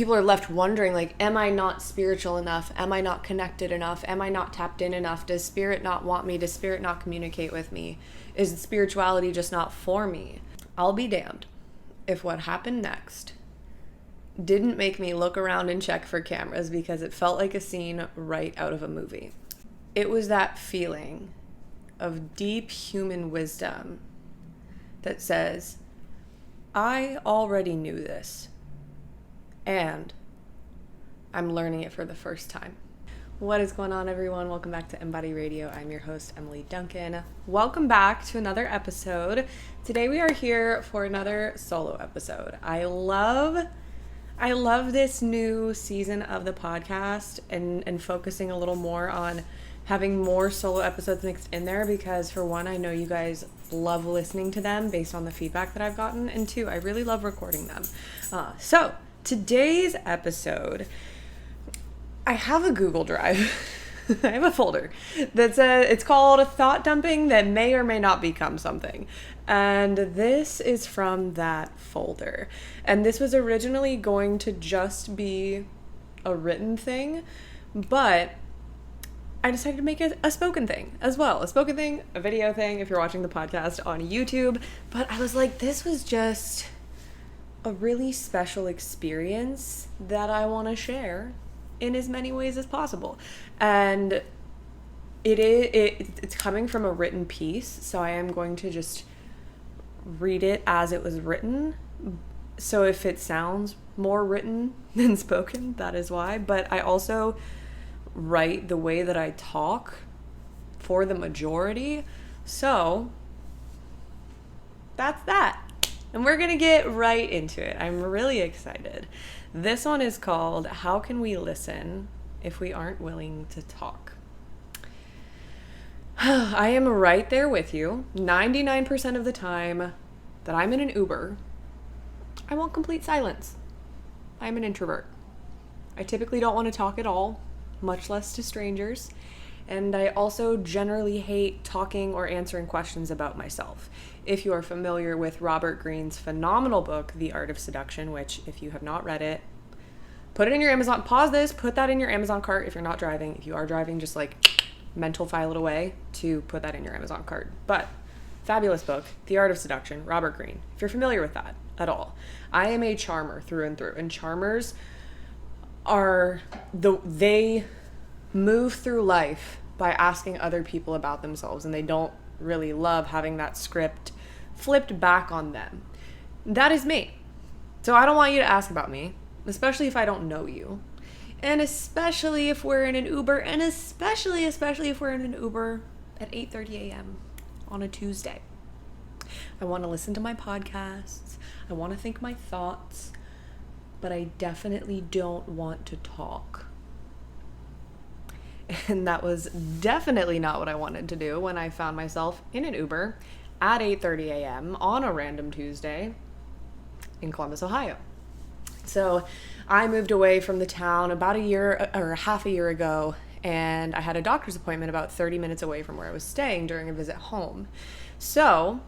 people are left wondering, like, am I not spiritual enough? Am I not connected enough? Am I not tapped in enough? Does spirit not want me? Does spirit not communicate with me? Is spirituality just not for me? I'll be damned if what happened next didn't make me look around and check for cameras, because it felt like a scene right out of a movie. It was that feeling of deep human wisdom that says, I already knew this, and I'm learning it for the first time. What is going on, everyone? Welcome back to Embody Radio. I'm your host, Emily Duncan. Welcome back to another episode. Today we are here for another solo episode. I love this new season of the podcast and focusing a little more on having more solo episodes mixed in there, because for one, I know you guys love listening to them based on the feedback that I've gotten, and two, I really love recording them. So today's episode, I have a Google Drive. I have a folder that says, it's called Thought Dumping That May or May Not Become Something. And this is from that folder. And this was originally going to just be a written thing, but I decided to make it a spoken thing as well. A spoken thing, a video thing, if you're watching the podcast on YouTube. But I was like, this was just a really special experience that I want to share in as many ways as possible. And it's coming from a written piece, so I am going to just read it as it was written. So if it sounds more written than spoken, that is why. But I also write the way that I talk for the majority. So that's that. And we're going to get right into it. I'm really excited. This one is called How Can We Listen If We Aren't Willing to Talk? I am right there with you. 99% of the time that I'm in an Uber, I want complete silence. I'm an introvert. I typically don't want to talk at all, much less to strangers. And I also generally hate talking or answering questions about myself. If you are familiar with Robert Greene's phenomenal book, The Art of Seduction, which if you have not read it, put it in your Amazon, pause this, put that in your Amazon cart if you're not driving. If you are driving, just like mental file it away to put that in your Amazon cart. But fabulous book, The Art of Seduction, Robert Greene. If you're familiar with that at all. I am a charmer through and through, and charmers they move through life by asking other people about themselves, and they don't really love having that script flipped back on them. That is me. So I don't want you to ask about me, especially if I don't know you. And especially if we're in an Uber, and especially if we're in an Uber at 8:30 a.m. on a Tuesday. I want to listen to my podcasts. I want to think my thoughts, but I definitely don't want to talk. And that was definitely not what I wanted to do when I found myself in an Uber at 8:30 a.m. on a random Tuesday in Columbus, Ohio. So I moved away from the town about a year or half a year ago, and I had a doctor's appointment about 30 minutes away from where I was staying during a visit home. So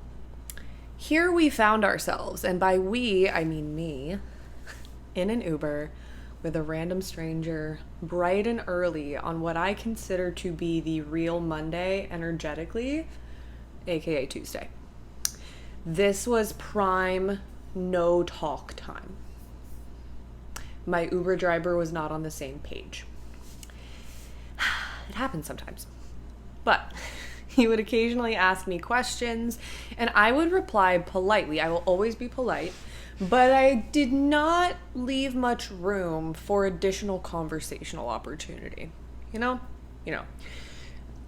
here we found ourselves, and by we, I mean me, in an Uber with a random stranger, bright and early on what I consider to be the real Monday energetically, aka Tuesday. This was prime no talk time. My Uber driver was not on the same page. It happens sometimes. But he would occasionally ask me questions, and I would reply politely. I will always be polite. But I did not leave much room for additional conversational opportunity. You know?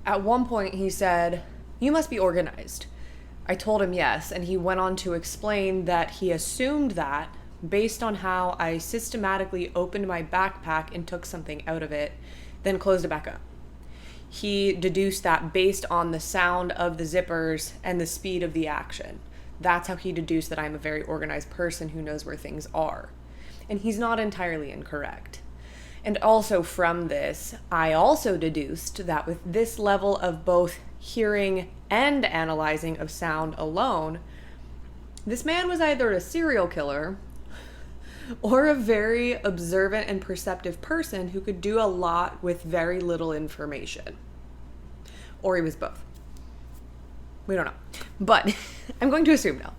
At one point he said, "You must be organized." I told him yes, and he went on to explain that he assumed that based on how I systematically opened my backpack and took something out of it, then closed it back up. He deduced that based on the sound of the zippers and the speed of the action. That's how he deduced that I'm a very organized person who knows where things are. And he's not entirely incorrect. And also from this, I also deduced that with this level of both hearing and analyzing of sound alone, this man was either a serial killer or a very observant and perceptive person who could do a lot with very little information. Or he was both. We don't know. But I'm going to assume no.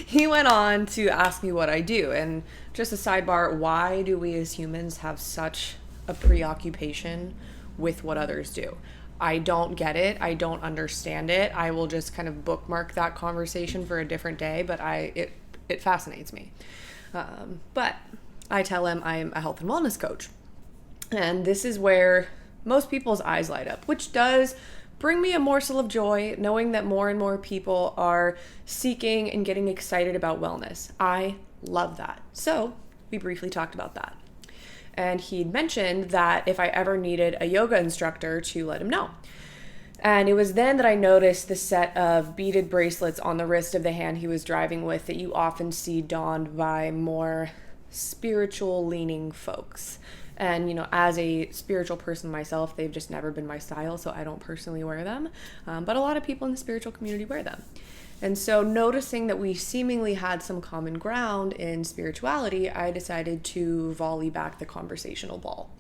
He went on to ask me what I do. And just a sidebar, why do we as humans have such a preoccupation with what others do? I don't get it. I don't understand it. I will just kind of bookmark that conversation for a different day, but it fascinates me. But I tell him I'm a health and wellness coach. And this is where most people's eyes light up, which does bring me a morsel of joy knowing that more and more people are seeking and getting excited about wellness. I love that. So we briefly talked about that. And he'd mentioned that if I ever needed a yoga instructor to let him know. And it was then that I noticed the set of beaded bracelets on the wrist of the hand he was driving with that you often see donned by more spiritual leaning folks. And, you know, as a spiritual person myself, they've just never been my style, so I don't personally wear them. But a lot of people in the spiritual community wear them. And so noticing that we seemingly had some common ground in spirituality, I decided to volley back the conversational ball.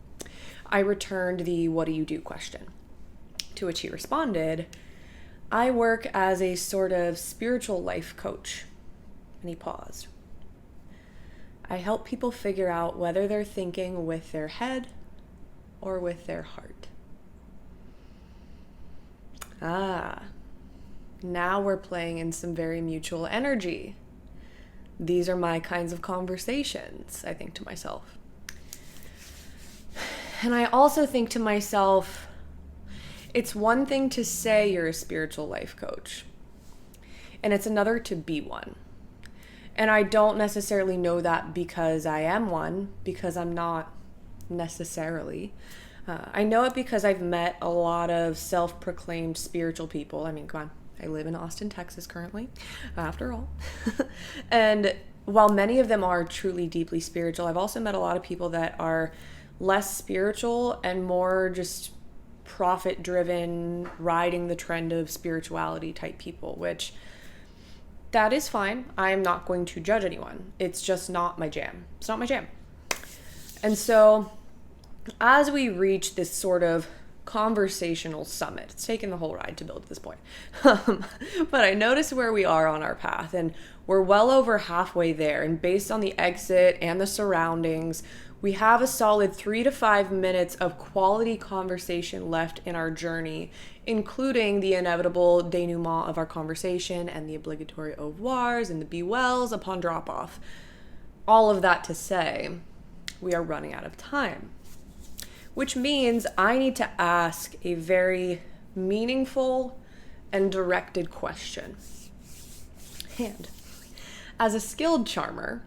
I returned the "what do you do?" question, to which he responded, "I work as a sort of spiritual life coach." And he paused. "I help people figure out whether they're thinking with their head or with their heart." Now we're playing in some very mutual energy. These are my kinds of conversations, I think to myself. And I also think to myself, it's one thing to say you're a spiritual life coach, and it's another to be one. And I don't necessarily know that because I am one, because I'm not necessarily. I know it because I've met a lot of self-proclaimed spiritual people. I mean, come on, I live in Austin, Texas currently, after all. And while many of them are truly deeply spiritual, I've also met a lot of people that are less spiritual and more just profit-driven, riding the trend of spirituality type people, which that is fine. I am not going to judge anyone. It's just not my jam. It's not my jam. And so as we reach this sort of conversational summit, it's taken the whole ride to build to this point. But I noticed where we are on our path, and we're well over halfway there. And based on the exit and the surroundings, we have a solid 3 to 5 minutes of quality conversation left in our journey, including the inevitable denouement of our conversation and the obligatory au revoirs and the be wells upon drop-off. All of that to say, we are running out of time, which means I need to ask a very meaningful and directed question. And as a skilled charmer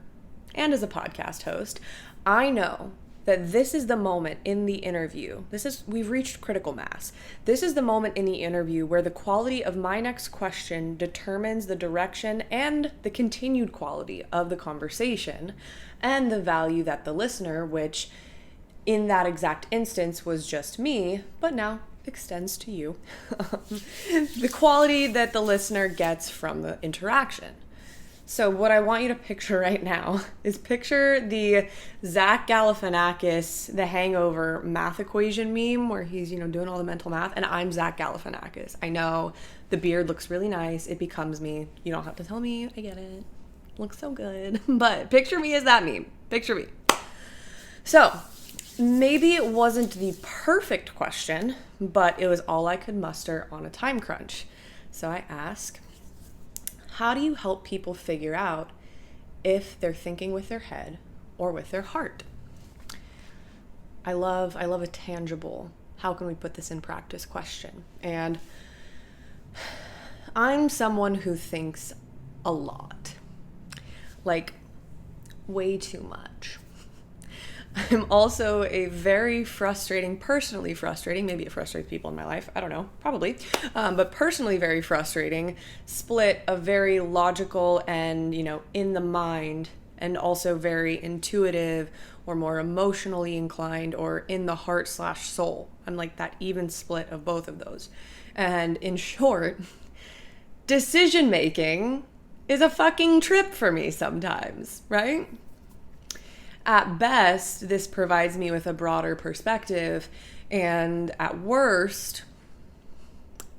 and as a podcast host, I know that this is the moment in the interview. We've reached critical mass. This is the moment in the interview where the quality of my next question determines the direction and the continued quality of the conversation and the value that the listener, which in that exact instance was just me, but now extends to you, the quality that the listener gets from the interaction. So what I want you to picture right now is picture the Zach Galifianakis, The Hangover math equation meme where he's, doing all the mental math, and I'm Zach Galifianakis. I know the beard looks really nice. It becomes me. You don't have to tell me. I get it. Looks so good. But picture me as that meme. Picture me. So maybe it wasn't the perfect question, but it was all I could muster on a time crunch. So I ask, how do you help people figure out if they're thinking with their head or with their heart? I love a tangible, how can we put this in practice question. And I'm someone who thinks a lot, like way too much. I'm also a very personally frustrating, maybe it frustrates people in my life, I don't know, probably, but personally very frustrating split of very logical and, in the mind, and also very intuitive or more emotionally inclined or in the heart/soul. I'm like that even split of both of those. And in short, decision making is a fucking trip for me sometimes, right? At best, this provides me with a broader perspective, and at worst,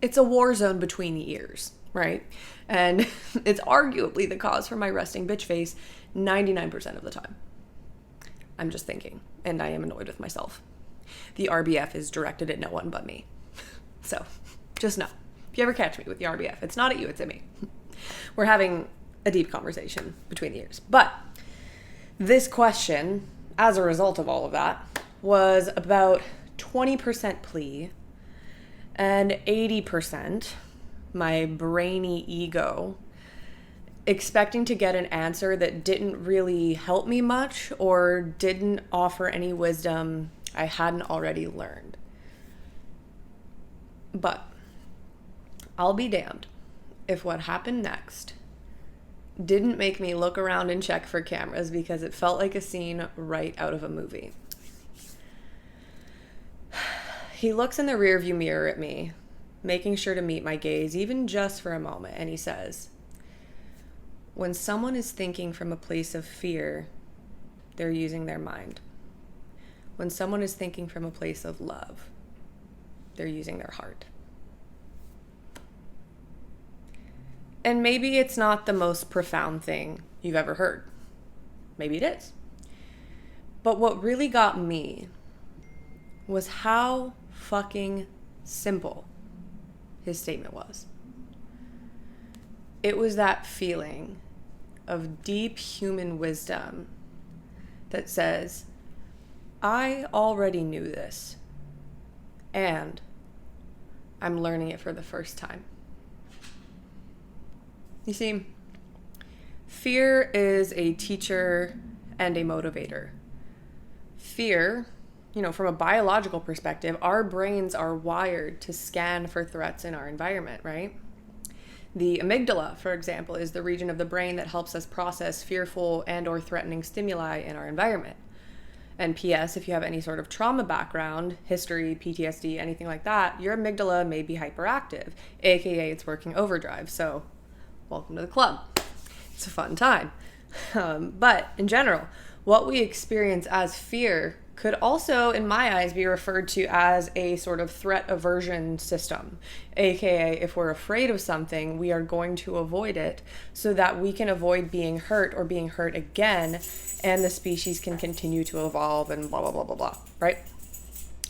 it's a war zone between the ears, right? And it's arguably the cause for my resting bitch face 99% of the time. I'm just thinking, and I am annoyed with myself. The RBF is directed at no one but me. So, just know. If you ever catch me with the RBF, it's not at you, it's at me. We're having a deep conversation between the ears. But this question, as a result of all of that, was about 20% plea and 80% my brainy ego expecting to get an answer that didn't really help me much or didn't offer any wisdom I hadn't already learned. But I'll be damned if what happened next didn't make me look around and check for cameras, because it felt like a scene right out of a movie. He looks in the rearview mirror at me, making sure to meet my gaze, even just for a moment, and he says, "When someone is thinking from a place of fear, they're using their mind. When someone is thinking from a place of love, they're using their heart." And maybe it's not the most profound thing you've ever heard. Maybe it is. But what really got me was how fucking simple his statement was. It was that feeling of deep human wisdom that says, I already knew this, and I'm learning it for the first time. You see, fear is a teacher and a motivator. Fear, from a biological perspective, our brains are wired to scan for threats in our environment, right? The amygdala, for example, is the region of the brain that helps us process fearful and or threatening stimuli in our environment. And P.S., if you have any sort of trauma background, history, PTSD, anything like that, your amygdala may be hyperactive, aka it's working overdrive. So welcome to the club. It's a fun time. But in general, what we experience as fear could also, in my eyes, be referred to as a sort of threat aversion system. AKA, if we're afraid of something, we are going to avoid it so that we can avoid being hurt or being hurt again, and the species can continue to evolve and blah, blah, blah, blah, blah, right?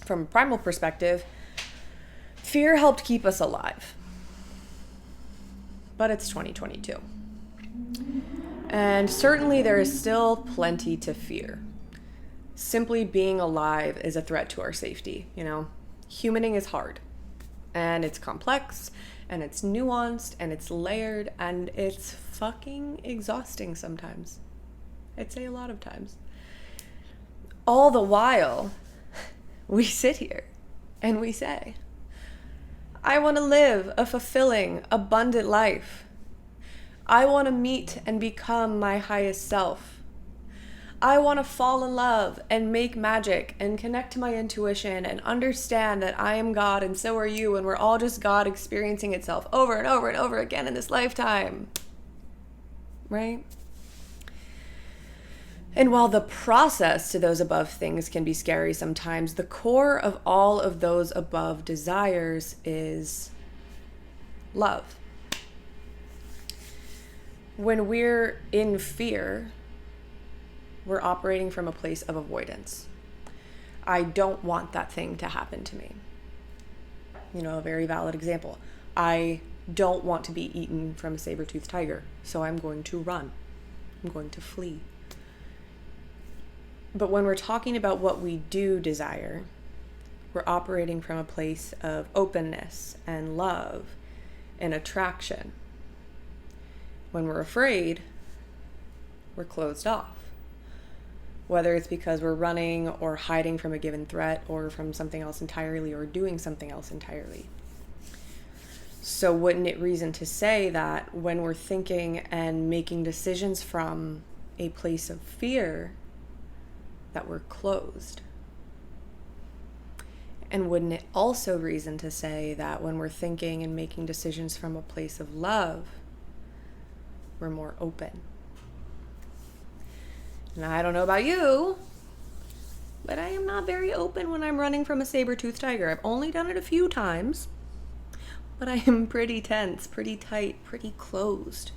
From a primal perspective, fear helped keep us alive. But it's 2022. And certainly there is still plenty to fear. Simply being alive is a threat to our safety, Humaning is hard, and it's complex, and it's nuanced, and it's layered, and it's fucking exhausting sometimes. I'd say a lot of times. All the while, we sit here and we say, I want to live a fulfilling, abundant life. I want to meet and become my highest self. I want to fall in love and make magic and connect to my intuition and understand that I am God and so are you, and we're all just God experiencing itself over and over and over again in this lifetime. Right? And while the process to those above things can be scary sometimes, the core of all of those above desires is love. When we're in fear, we're operating from a place of avoidance. I don't want that thing to happen to me. A very valid example. I don't want to be eaten from a saber-toothed tiger, so I'm going to run. I'm going to flee. But when we're talking about what we do desire, we're operating from a place of openness and love and attraction. When we're afraid, we're closed off. Whether it's because we're running or hiding from a given threat or from something else entirely or doing something else entirely. So wouldn't it reason to say that when we're thinking and making decisions from a place of fear, that we're closed? And wouldn't it also reason to say that when we're thinking and making decisions from a place of love, we're more open? And I don't know about you, but I am not very open when I'm running from a saber-toothed tiger. I've only done it a few times, but I am pretty tense, pretty tight, pretty closed.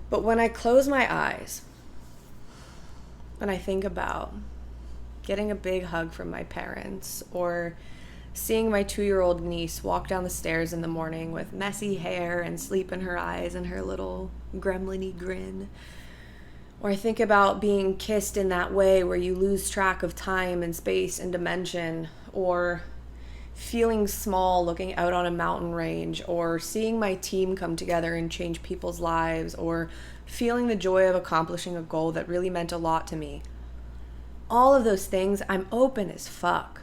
But when I close my eyes and I think about getting a big hug from my parents, or seeing my 2-year-old niece walk down the stairs in the morning with messy hair and sleep in her eyes and her little gremlin-y grin, or I think about being kissed in that way where you lose track of time and space and dimension, or feeling small looking out on a mountain range, or seeing my team come together and change people's lives, or feeling the joy of accomplishing a goal that really meant a lot to me. All of those things, I'm open as fuck.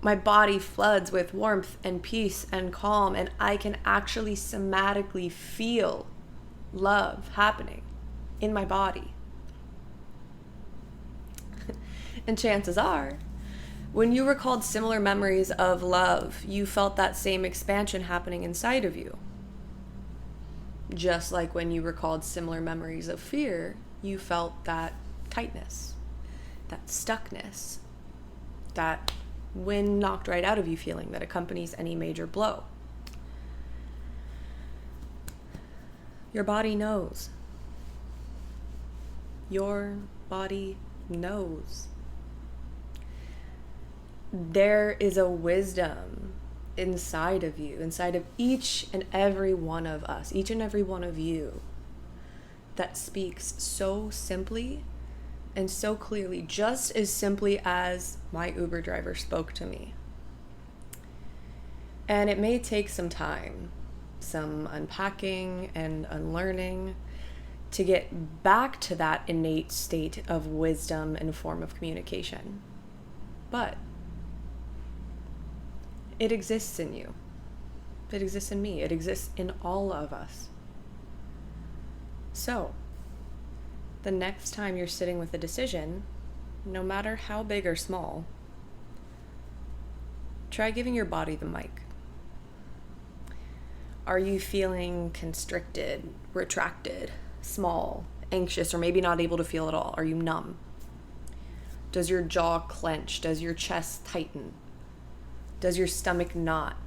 My body floods with warmth and peace and calm, and I can actually somatically feel love happening in my body. And chances are, when you recalled similar memories of love, you felt that same expansion happening inside of you. Just like when you recalled similar memories of fear, you felt that tightness, that stuckness, that wind knocked right out of you feeling that accompanies any major blow. Your body knows. Your body knows. There is a wisdom inside of you, inside of each and every one of us, each and every one of you, that speaks so simply and so clearly, just as simply as my Uber driver spoke to me. And it may take some time, some unpacking and unlearning, to get back to that innate state of wisdom and form of communication. But it exists in you. It exists in me. It exists in all of us. So, the next time you're sitting with a decision, no matter how big or small, try giving your body the mic. Are you feeling constricted, retracted, small, anxious, or maybe not able to feel at all? Are you numb? Does your jaw clench? Does your chest tighten? Does your stomach knot?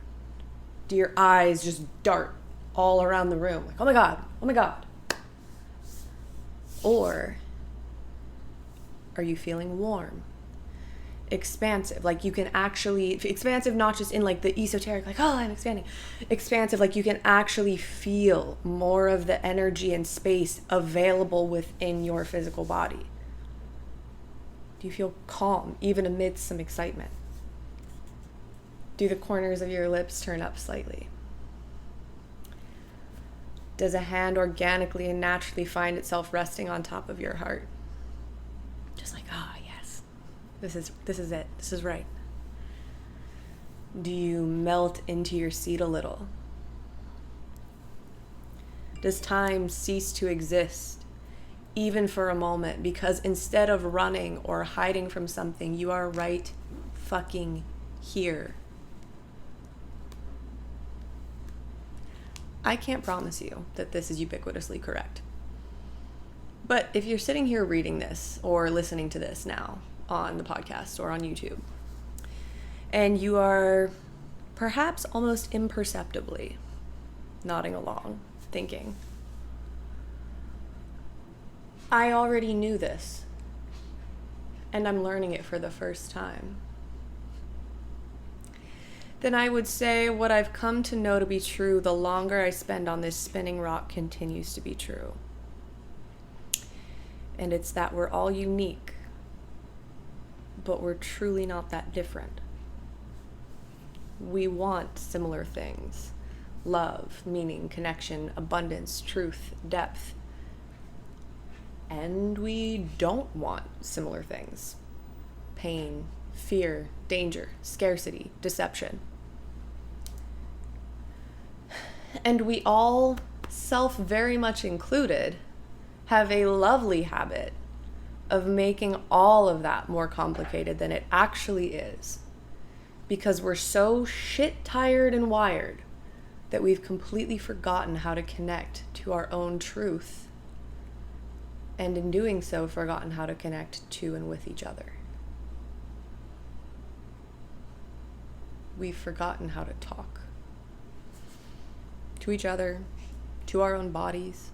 Do your eyes just dart all around the room? Like, oh my God, oh my God. Or are you feeling warm, expansive? Like you can actually, expansive not just in like the esoteric, like, oh, I'm expanding. Expansive, like you can actually feel more of the energy and space available within your physical body. Do you feel calm, even amidst some excitement? Do the corners of your lips turn up slightly? Does a hand organically and naturally find itself resting on top of your heart? Just like, yes, this is it. This is right. Do you melt into your seat a little? Does time cease to exist, even for a moment, because instead of running or hiding from something, you are right fucking here? I can't promise you that this is ubiquitously correct. But if you're sitting here reading this or listening to this now on the podcast or on YouTube, and you are perhaps almost imperceptibly nodding along, thinking, I already knew this, and I'm learning it for the first time, then I would say what I've come to know to be true the longer I spend on this spinning rock continues to be true. And it's that we're all unique, but we're truly not that different. We want similar things: love, meaning, connection, abundance, truth, depth. And we don't want similar things: pain, fear, danger, scarcity, deception. And we all, self very much included, have a lovely habit of making all of that more complicated than it actually is, because we're so shit tired and wired that we've completely forgotten how to connect to our own truth and in doing so, forgotten how to connect to and with each other. We've forgotten how to talk to each other, to our own bodies.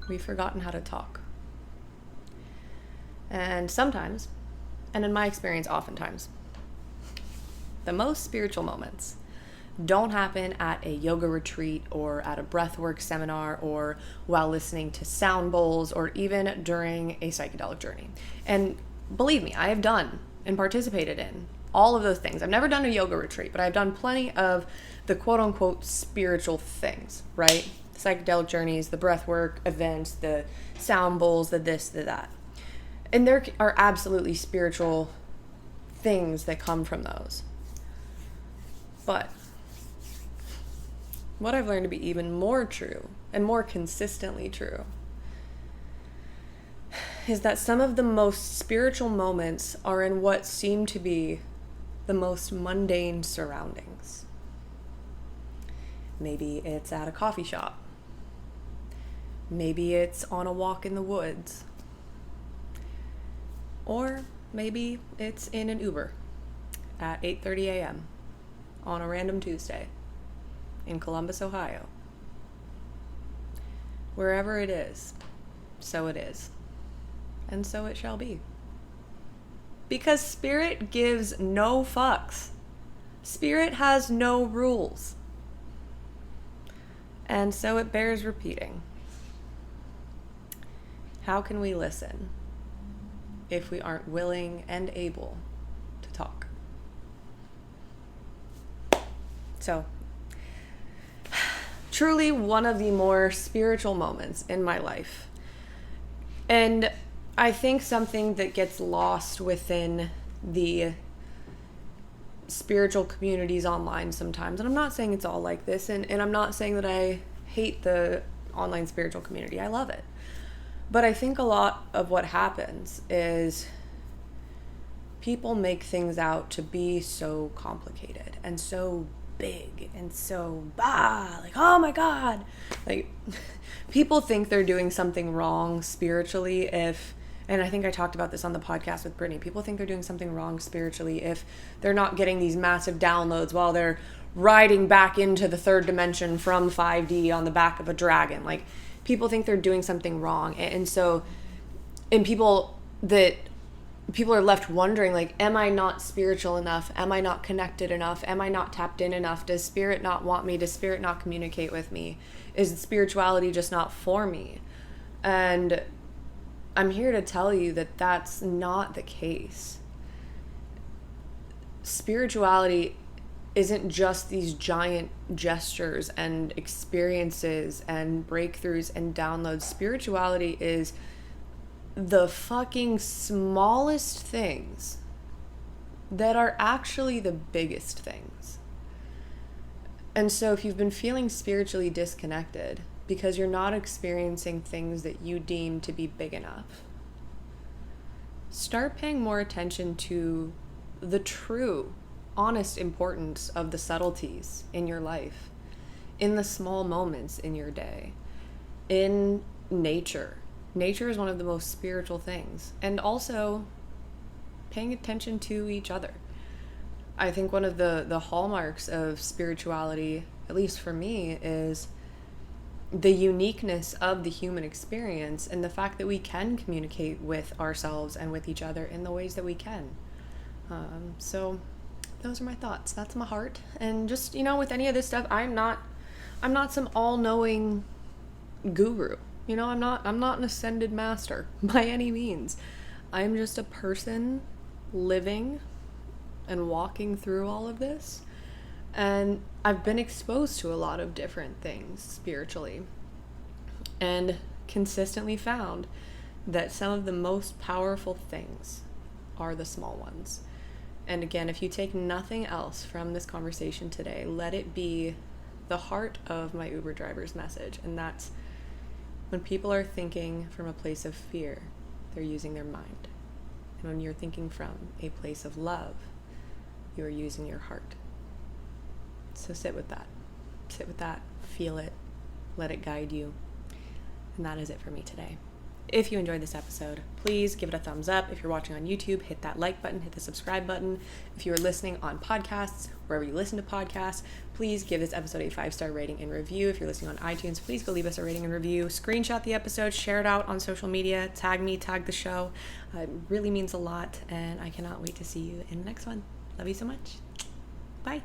We've forgotten how to talk. And sometimes, and in my experience, oftentimes, the most spiritual moments don't happen at a yoga retreat or at a breathwork seminar or while listening to sound bowls or even during a psychedelic journey. And believe me, I have done and participated in all of those things. I've never done a yoga retreat, but I've done plenty of the quote unquote spiritual things, right? The psychedelic journeys, the breathwork events, the sound bowls, the this, the that. And there are absolutely spiritual things that come from those. But what I've learned to be even more true and more consistently true is that some of the most spiritual moments are in what seem to be the most mundane surroundings. Maybe it's at a coffee shop. Maybe it's on a walk in the woods. Or maybe it's in an Uber at 8:30 a.m. on a random Tuesday in Columbus, Ohio. Wherever it is, so it is. And so it shall be. Because Spirit gives no fucks. Spirit has no rules. And so it bears repeating. How can we listen if we aren't willing and able to talk? So, truly one of the more spiritual moments in my life. And I think something that gets lost within the spiritual communities online sometimes, and I'm not saying it's all like this, and I'm not saying that I hate the online spiritual community. I love it. But I think a lot of what happens is people make things out to be so complicated and so big and so like, oh my God. Like, people think they're doing something wrong spiritually if, and I think I talked about this on the podcast with Brittany, people think they're doing something wrong spiritually if they're not getting these massive downloads while they're riding back into the third dimension from 5D on the back of a dragon. Like, people think they're doing something wrong. And people are left wondering, like, am I not spiritual enough? Am I not connected enough? Am I not tapped in enough? Does Spirit not want me? Does Spirit not communicate with me? Is spirituality just not for me? And I'm here to tell you that that's not the case. Spirituality isn't just these giant gestures and experiences and breakthroughs and downloads. Spirituality is the fucking smallest things that are actually the biggest things. And so if you've been feeling spiritually disconnected because you're not experiencing things that you deem to be big enough, start paying more attention to the true, honest importance of the subtleties in your life, in the small moments in your day, in nature. Nature is one of the most spiritual things. And also paying attention to each other. I think one of the hallmarks of spirituality, at least for me, is the uniqueness of the human experience and the fact that we can communicate with ourselves and with each other in the ways that we can. So those are my thoughts. That's my heart. And just, with any of this stuff, I'm not some all-knowing guru. I'm not an ascended master by any means. I'm just a person living and walking through all of this. And I've been exposed to a lot of different things spiritually and consistently found that some of the most powerful things are the small ones. And again, if you take nothing else from this conversation today, let it be the heart of my Uber driver's message. And that's, when people are thinking from a place of fear, they're using their mind. And when you're thinking from a place of love, you are using your heart. So sit with that. Feel it, let it guide you. And that is it for me today. If you enjoyed this episode, please give it a thumbs up. If you're watching on YouTube, hit that like button, hit the subscribe button. If you are listening on podcasts, wherever you listen to podcasts, please give this episode a 5-star rating and review. If you're listening on iTunes, please go leave us a rating and review. Screenshot the episode, share it out on social media, tag me, tag the show. It really means a lot, and I cannot wait to see you in the next one. Love you so much. Bye.